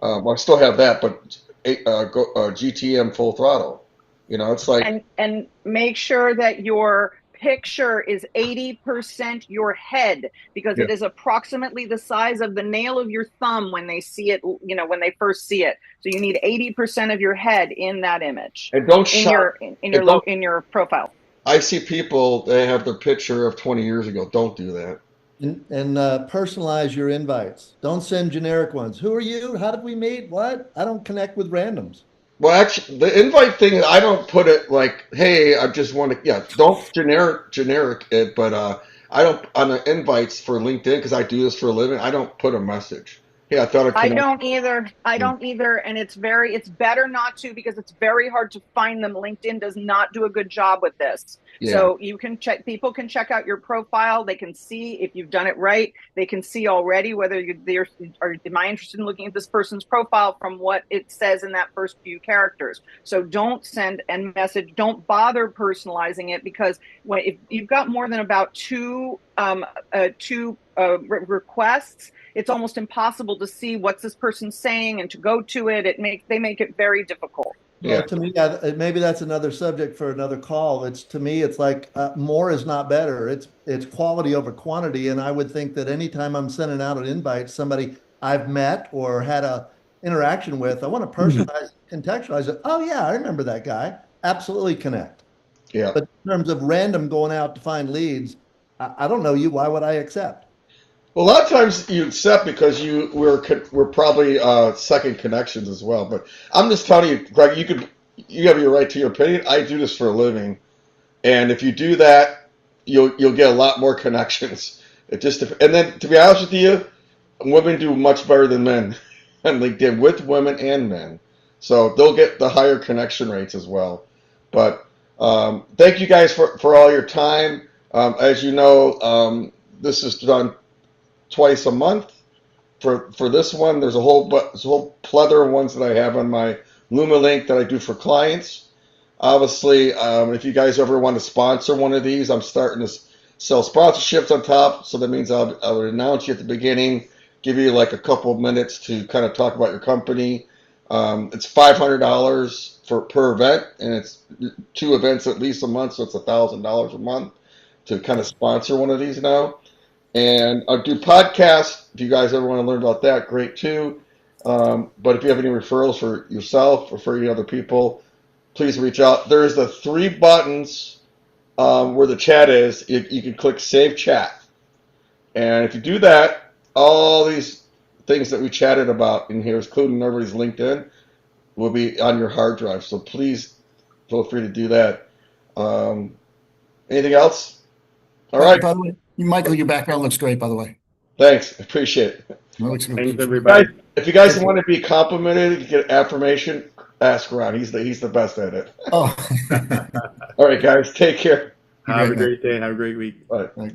well, I still have that, but GTM Full Throttle. It's like and make sure that your picture is 80% your head, because it is approximately the size of the nail of your thumb when they see it, when they first see it. So you need 80% of your head in that image. And don't in your profile. I see people, they have their picture of 20 years ago. Don't do that. And personalize your invites. Don't send generic ones. Who are you? How did we meet? What? I don't connect with randoms. Well, actually, the invite thing, I don't put it like, "Hey, I just want to." Yeah, don't generic it, but I don't on the invites for LinkedIn because I do this for a living. I don't put a message. Hey, I thought I'd I connect. don't either. I don't either. And it's better not to because it's very hard to find them. LinkedIn does not do a good job with this. Yeah, So you can people can check out your profile. They can see if you've done it right. They can see already whether they're, or am I interested in looking at this person's profile from what it says in that first few characters. So don't send a message. Don't bother personalizing it because if you've got more than about two requests, it's almost impossible to see what's this person saying and to go to it. They make it very difficult. yeah, Well, to me, maybe that's another subject for another call. To me, it's like more is not better. It's quality over quantity, and I would think that anytime I'm sending out an invite, somebody I've met or had a interaction with, I want to personalize, contextualize it. Oh yeah, I remember that guy. Absolutely connect. yeah. But in terms of random going out to find leads, I don't know you. Why would I accept? Well, a lot of times you accept because we're probably second connections as well. But I'm just telling you, Greg, you have your right to your opinion. I do this for a living, and if you do that, you'll get a lot more connections. And then to be honest with you, women do much better than men on LinkedIn with women and men, so they'll get the higher connection rates as well. But thank you guys for all your time. As you know, this is done twice a month. For this one, there's a whole plethora of ones that I have on my Luma link that I do for clients. Obviously, if you guys ever want to sponsor one of these, I'm starting to sell sponsorships on top. So that means I would announce you at the beginning, give you like a couple of minutes to kind of talk about your company. It's $500 per event, and it's 2 events at least a month, so it's $1,000 a month to kind of sponsor one of these now. And I do podcasts. If you guys ever want to learn about that, great too. But if you have any referrals for yourself or for any other people, please reach out. There's the 3 buttons where the chat is. You can click Save Chat. And if you do that, all these things that we chatted about in here, including everybody's LinkedIn, will be on your hard drive. So please feel free to do that. Anything else? All right. By the way, Michael, your background looks great, by the way. Thanks. Appreciate it. Looks Thanks, good. everybody. If you guys want to be complimented, you get affirmation, ask Ron. He's the best at it. Oh. All right, guys. Take care. Have a great day. Have a great week. Bye. Right.